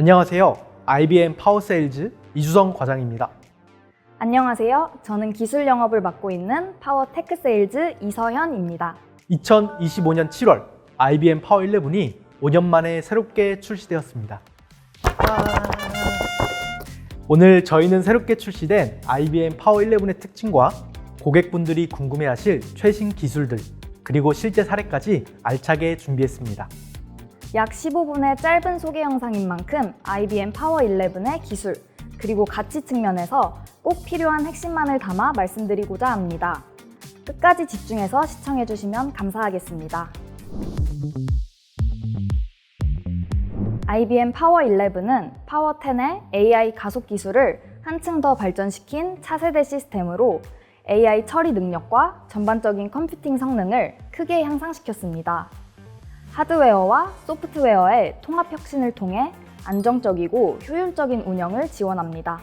안녕하세요. IBM 파워세일즈 이주성 과장입니다. 안녕하세요. 저는 기술 영업을 맡고 있는 파워 테크세일즈 이서현입니다. 2025년 7월 IBM 파워11이 5년 만에 새롭게 출시되었습니다. 오늘 저희는 새롭게 출시된 IBM 파워11의 특징과 고객분들이 궁금해하실 최신 기술들, 그리고 실제 사례까지 알차게 준비했습니다. 약 15분의 짧은 소개 영상인 만큼 IBM 파워11의 기술, 그리고 가치 측면에서 꼭 필요한 핵심만을 담아 말씀드리고자 합니다. 끝까지 집중해서 시청해주시면 감사하겠습니다. IBM 파워11은 파워10의 AI 가속 기술을 한층 더 발전시킨 차세대 시스템으로 AI 처리 능력과 전반적인 컴퓨팅 성능을 크게 향상시켰습니다. 하드웨어와 소프트웨어의 통합 혁신을 통해 안정적이고 효율적인 운영을 지원합니다.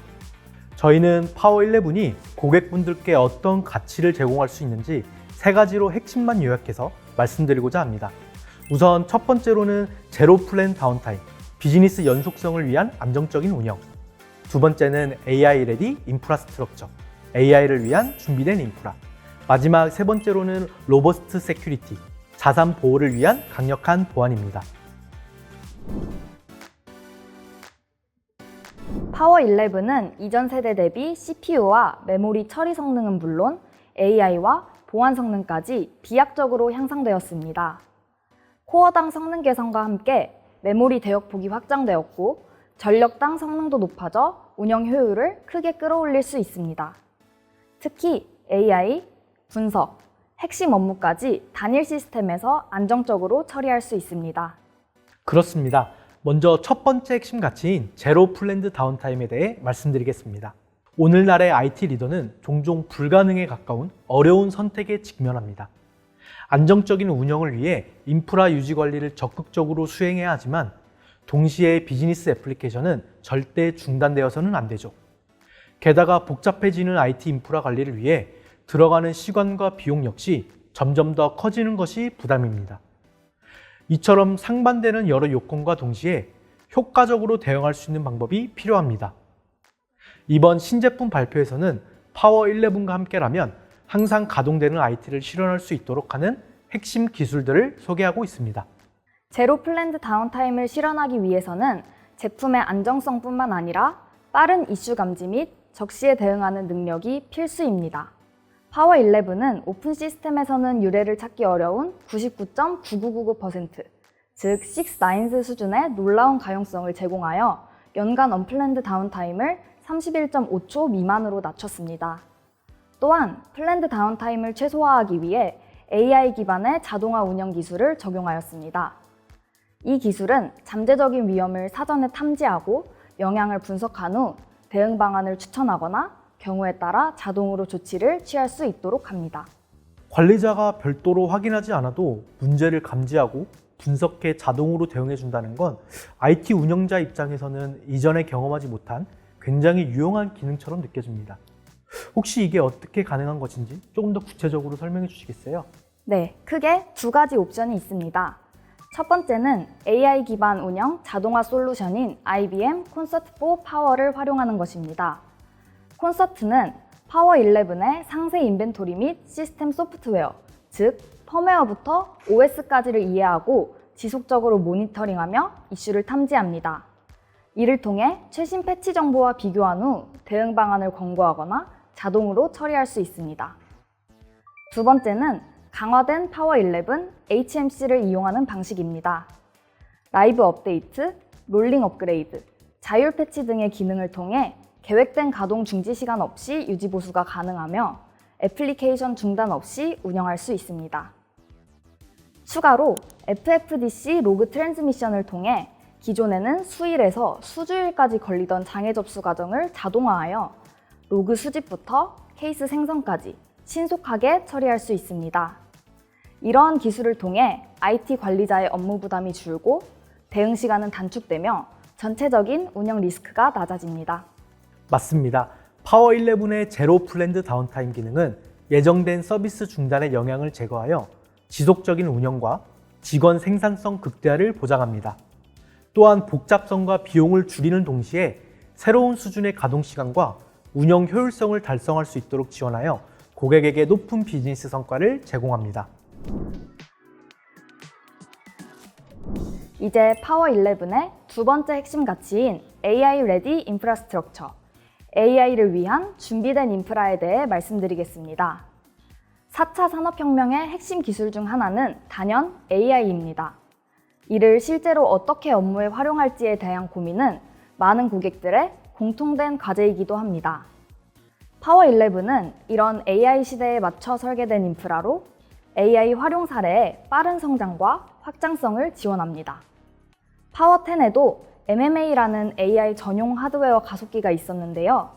저희는 파워11이 고객분들께 어떤 가치를 제공할 수 있는지 세 가지로 핵심만 요약해서 말씀드리고자 합니다. 우선 첫 번째로는 제로 플랜 다운타임, 비즈니스 연속성을 위한 안정적인 운영. 두 번째는 AI 레디 인프라스트럭처, AI를 위한 준비된 인프라. 마지막 세 번째로는 로버스트 세큐리티, 자산 보호를 위한 강력한 보안입니다. 파워11은 이전 세대 대비 CPU와 메모리 처리 성능은 물론 AI와 보안 성능까지 비약적으로 향상되었습니다. 코어당 성능 개선과 함께 메모리 대역폭이 확장되었고 전력당 성능도 높아져 운영 효율을 크게 끌어올릴 수 있습니다. 특히 AI, 분석, 핵심 업무까지 단일 시스템에서 안정적으로 처리할 수 있습니다. 그렇습니다. 먼저 첫 번째 핵심 가치인 제로 플랜드 다운타임에 대해 말씀드리겠습니다. 오늘날의 IT 리더는 종종 불가능에 가까운 어려운 선택에 직면합니다. 안정적인 운영을 위해 인프라 유지 관리를 적극적으로 수행해야 하지만 동시에 비즈니스 애플리케이션은 절대 중단되어서는 안 되죠. 게다가 복잡해지는 IT 인프라 관리를 위해 들어가는 시간과 비용 역시 점점 더 커지는 것이 부담입니다. 이처럼 상반되는 여러 요건과 동시에 효과적으로 대응할 수 있는 방법이 필요합니다. 이번 신제품 발표에서는 파워11과 함께라면 항상 가동되는 IT를 실현할 수 있도록 하는 핵심 기술들을 소개하고 있습니다. 제로 플랜드 다운타임을 실현하기 위해서는 제품의 안정성뿐만 아니라 빠른 이슈 감지 및 적시에 대응하는 능력이 필수입니다. 파워11은 오픈 시스템에서는 유례를 찾기 어려운 99.9999%, 즉 6나인스 수준의 놀라운 가용성을 제공하여 연간 언플랜드 다운타임을 31.5초 미만으로 낮췄습니다. 또한 플랜드 다운타임을 최소화하기 위해 AI 기반의 자동화 운영 기술을 적용하였습니다. 이 기술은 잠재적인 위험을 사전에 탐지하고 영향을 분석한 후 대응 방안을 추천하거나 경우에 따라 자동으로 조치를 취할 수 있도록 합니다. 관리자가 별도로 확인하지 않아도 문제를 감지하고 분석해 자동으로 대응해 준다는 건 IT 운영자 입장에서는 이전에 경험하지 못한 굉장히 유용한 기능처럼 느껴집니다. 혹시 이게 어떻게 가능한 것인지 조금 더 구체적으로 설명해 주시겠어요? 네, 크게 두 가지 옵션이 있습니다. 첫 번째는 AI 기반 운영 자동화 솔루션인 IBM 콘서트4 파워를 활용하는 것입니다. 콘서트는 파워11의 상세 인벤토리 및 시스템 소프트웨어, 즉 펌웨어부터 OS까지를 이해하고 지속적으로 모니터링하며 이슈를 탐지합니다. 이를 통해 최신 패치 정보와 비교한 후 대응 방안을 권고하거나 자동으로 처리할 수 있습니다. 두 번째는 강화된 파워11 HMC를 이용하는 방식입니다. 라이브 업데이트, 롤링 업그레이드, 자율 패치 등의 기능을 통해 계획된 가동 중지 시간 없이 유지 보수가 가능하며 애플리케이션 중단 없이 운영할 수 있습니다. 추가로 FFDC 로그 트랜스미션을 통해 기존에는 수일에서 수주일까지 걸리던 장애 접수 과정을 자동화하여 로그 수집부터 케이스 생성까지 신속하게 처리할 수 있습니다. 이러한 기술을 통해 IT 관리자의 업무 부담이 줄고 대응 시간은 단축되며 전체적인 운영 리스크가 낮아집니다. 맞습니다. 파워11의 제로 플랜드 다운타임 기능은 예정된 서비스 중단의 영향을 제거하여 지속적인 운영과 직원 생산성 극대화를 보장합니다. 또한 복잡성과 비용을 줄이는 동시에 새로운 수준의 가동 시간과 운영 효율성을 달성할 수 있도록 지원하여 고객에게 높은 비즈니스 성과를 제공합니다. 이제 파워11의 두 번째 핵심 가치인 AI Ready Infrastructure, AI를 위한 준비된 인프라에 대해 말씀드리겠습니다. 4차 산업혁명의 핵심 기술 중 하나는 단연 AI입니다. 이를 실제로 어떻게 업무에 활용할지에 대한 고민은 많은 고객들의 공통된 과제이기도 합니다. 파워11은 이런 AI 시대에 맞춰 설계된 인프라로 AI 활용 사례의 빠른 성장과 확장성을 지원합니다. 파워10에도 MMA라는 AI 전용 하드웨어 가속기가 있었는데요.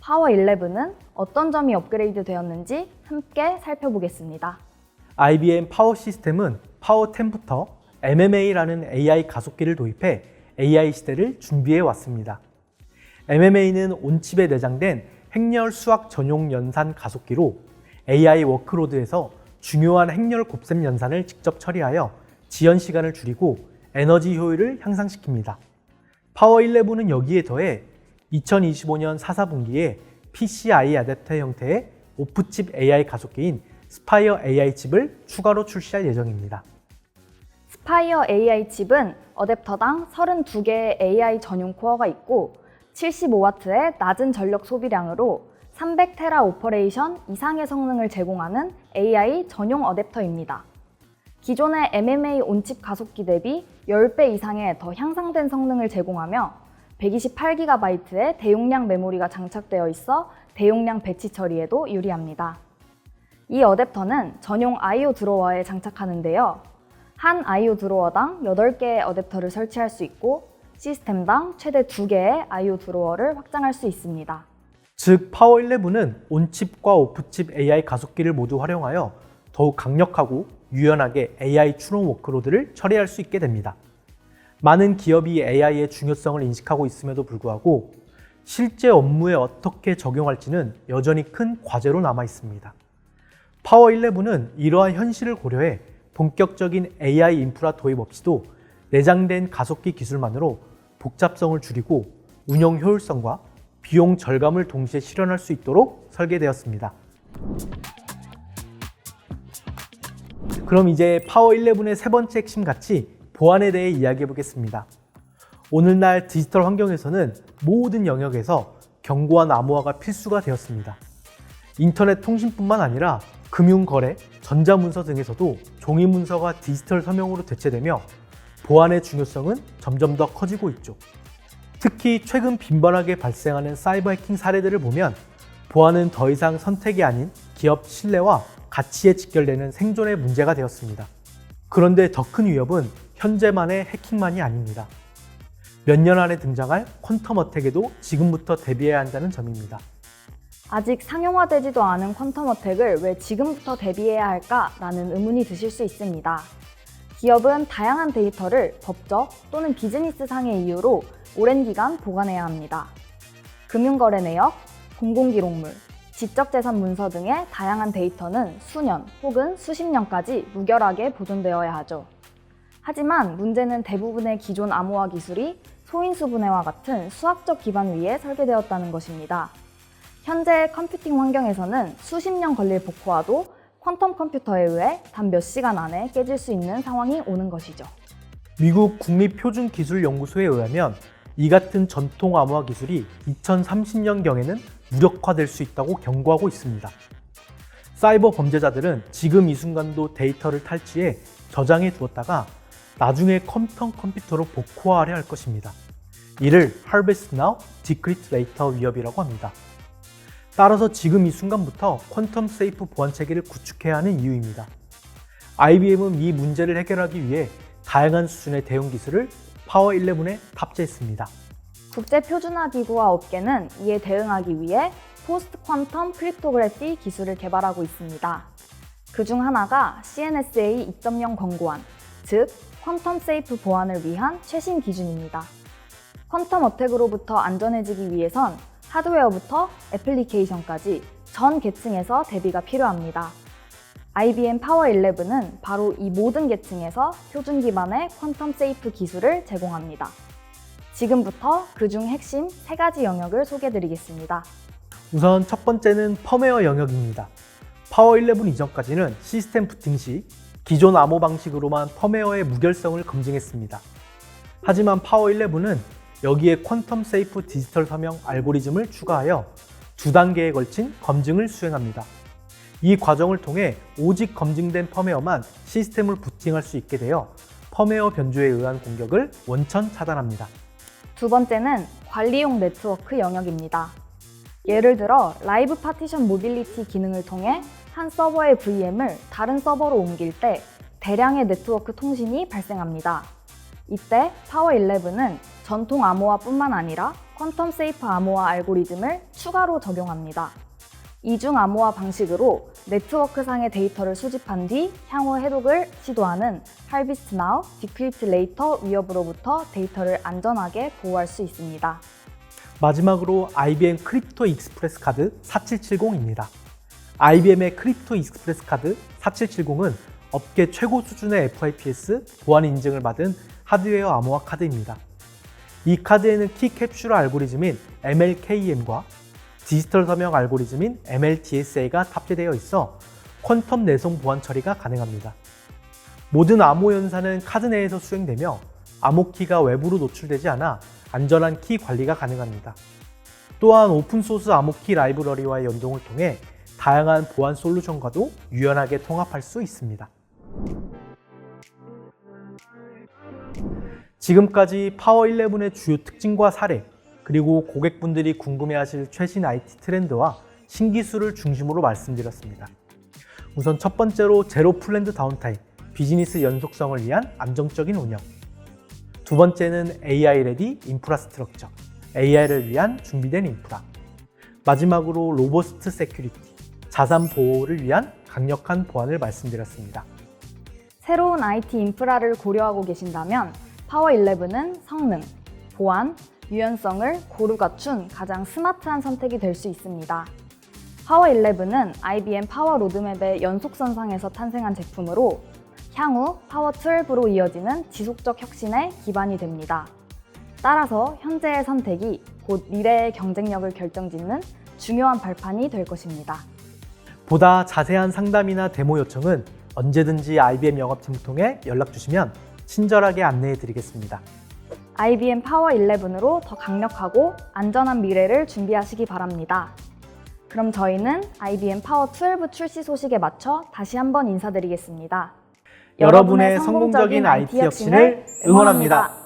파워11은 어떤 점이 업그레이드 되었는지 함께 살펴보겠습니다. IBM 파워 시스템은 파워10부터 MMA라는 AI 가속기를 도입해 AI 시대를 준비해 왔습니다. MMA는 온칩에 내장된 행렬 수학 전용 연산 가속기로 AI 워크로드에서 중요한 행렬 곱셈 연산을 직접 처리하여 지연 시간을 줄이고 에너지 효율을 향상시킵니다. 파워11은 여기에 더해 2025년 4사분기에 PCIe 어댑터 형태의 오프칩 AI 가속기인 스파이어 AI 칩을 추가로 출시할 예정입니다. 스파이어 AI 칩은 어댑터당 32개의 AI 전용 코어가 있고 75W의 낮은 전력 소비량으로 300테라 오퍼레이션 이상의 성능을 제공하는 AI 전용 어댑터입니다. 기존의 MMA 온칩 가속기 대비 10배 이상의 더 향상된 성능을 제공하며 128GB의 대용량 메모리가 장착되어 있어 대용량 배치 처리에도 유리합니다. 이 어댑터는 전용 I/O 드로어에 장착하는데요. 한 I/O 드로어당 8개의 어댑터를 설치할 수 있고 시스템당 최대 2개의 I/O 드로어를 확장할 수 있습니다. 즉 파워11은 온칩과 오프칩 AI 가속기를 모두 활용하여 더욱 강력하고 유연하게 AI 추론 워크로드를 처리할 수 있게 됩니다. 많은 기업이 AI의 중요성을 인식하고 있음에도 불구하고 실제 업무에 어떻게 적용할지는 여전히 큰 과제로 남아 있습니다. 파워11은 이러한 현실을 고려해 본격적인 AI 인프라 도입 없이도 내장된 가속기 기술만으로 복잡성을 줄이고 운영 효율성과 비용 절감을 동시에 실현할 수 있도록 설계되었습니다. 그럼 이제 파워11의 세 번째 핵심 가치, 보안에 대해 이야기해 보겠습니다. 오늘날 디지털 환경에서는 모든 영역에서 견고한 암호화가 필수가 되었습니다. 인터넷 통신뿐만 아니라 금융거래, 전자문서 등에서도 종이문서가 디지털 서명으로 대체되며 보안의 중요성은 점점 더 커지고 있죠. 특히 최근 빈번하게 발생하는 사이버 해킹 사례들을 보면 보안은 더 이상 선택이 아닌 기업 신뢰와 가치에 직결되는 생존의 문제가 되었습니다. 그런데 더 큰 위협은 현재만의 해킹만이 아닙니다. 몇 년 안에 등장할 퀀텀 어택에도 지금부터 대비해야 한다는 점입니다. 아직 상용화되지도 않은 퀀텀 어택을 왜 지금부터 대비해야 할까라는 의문이 드실 수 있습니다. 기업은 다양한 데이터를 법적 또는 비즈니스상의 이유로 오랜 기간 보관해야 합니다. 금융거래 내역, 공공기록물, 지적재산 문서 등의 다양한 데이터는 수년 혹은 수십 년까지 무결하게 보존되어야 하죠. 하지만 문제는 대부분의 기존 암호화 기술이 소인수 분해와 같은 수학적 기반 위에 설계되었다는 것입니다. 현재 컴퓨팅 환경에서는 수십 년 걸릴 복호화도 퀀텀 컴퓨터에 의해 단 몇 시간 안에 깨질 수 있는 상황이 오는 것이죠. 미국 국립표준기술연구소에 의하면 이 같은 전통 암호화 기술이 2030년경에는 무력화될 수 있다고 경고하고 있습니다. 사이버 범죄자들은 지금 이 순간도 데이터를 탈취해 저장해 두었다가 나중에 퀀텀 컴퓨터로 복호화하려 할 것입니다. 이를 Harvest Now, Decrypt Later 위협이라고 합니다. 따라서 지금 이 순간부터 퀀텀 세이프 보안 체계를 구축해야 하는 이유입니다. IBM은 이 문제를 해결하기 위해 다양한 수준의 대응 기술을 파워11에 탑재했습니다. 국제표준화기구와 업계는 이에 대응하기 위해 포스트 퀀텀 크립토그래피 기술을 개발하고 있습니다. 그 중 하나가 CNSA 2.0 권고안, 즉 퀀텀 세이프 보안을 위한 최신 기준입니다. 퀀텀 어택으로부터 안전해지기 위해선 하드웨어부터 애플리케이션까지 전 계층에서 대비가 필요합니다. IBM 파워 11은 바로 이 모든 계층에서 표준 기반의 퀀텀 세이프 기술을 제공합니다. 지금부터 그중 핵심 3가지 영역을 소개해드리겠습니다. 우선 첫 번째는 펌웨어 영역입니다. 파워 11 이전까지는 시스템 부팅 시 기존 암호 방식으로만 펌웨어의 무결성을 검증했습니다. 하지만 파워 11은 여기에 퀀텀 세이프 디지털 서명 알고리즘을 추가하여 2단계에 걸친 검증을 수행합니다. 이 과정을 통해 오직 검증된 펌웨어만 시스템을 부팅할 수 있게 되어 펌웨어 변조에 의한 공격을 원천 차단합니다. 두 번째는 관리용 네트워크 영역입니다. 예를 들어 라이브 파티션 모빌리티 기능을 통해 한 서버의 VM을 다른 서버로 옮길 때 대량의 네트워크 통신이 발생합니다. 이때 파워 11은 전통 암호화뿐만 아니라 퀀텀 세이프 암호화 알고리즘을 추가로 적용합니다. 이중 암호화 방식으로 네트워크상의 데이터를 수집한 뒤 향후 해독을 시도하는 Harvest Now, Decrypt Later 위협으로부터 데이터를 안전하게 보호할 수 있습니다. 마지막으로 IBM 크립토 익스프레스 카드 4770입니다. IBM의 크립토 익스프레스 카드 4770은 업계 최고 수준의 FIPS 보안 인증을 받은 하드웨어 암호화 카드입니다. 이 카드에는 키 캡슐 알고리즘인 MLKM과 디지털 서명 알고리즘인 MLDSA가 탑재되어 있어 퀀텀 내송 보안 처리가 가능합니다. 모든 암호 연산은 카드 내에서 수행되며 암호키가 외부로 노출되지 않아 안전한 키 관리가 가능합니다. 또한 오픈소스 암호키 라이브러리와의 연동을 통해 다양한 보안 솔루션과도 유연하게 통합할 수 있습니다. 지금까지 파워 11의 주요 특징과 사례, 그리고 고객분들이 궁금해하실 최신 IT 트렌드와 신기술을 중심으로 말씀드렸습니다. 우선 첫 번째로 제로 플랜드 다운타임, 비즈니스 연속성을 위한 안정적인 운영. 두 번째는 AI 레디 인프라스트럭처, AI를 위한 준비된 인프라. 마지막으로 로버스트 세큐리티, 자산 보호를 위한 강력한 보안을 말씀드렸습니다. 새로운 IT 인프라를 고려하고 계신다면 파워 11은 성능, 보안, 유연성을 고루 갖춘 가장 스마트한 선택이 될 수 있습니다. 파워 11은 IBM 파워 로드맵의 연속선상에서 탄생한 제품으로 향후 파워 12로 이어지는 지속적 혁신의 기반이 됩니다. 따라서 현재의 선택이 곧 미래의 경쟁력을 결정짓는 중요한 발판이 될 것입니다. 보다 자세한 상담이나 데모 요청은 언제든지 IBM 영업팀을 통해 연락 주시면 친절하게 안내해 드리겠습니다. IBM 파워 11으로 더 강력하고 안전한 미래를 준비하시기 바랍니다. 그럼 저희는 IBM 파워 12 출시 소식에 맞춰 다시 한번 인사드리겠습니다. 여러분의 성공적인 IT 혁신을 응원합니다.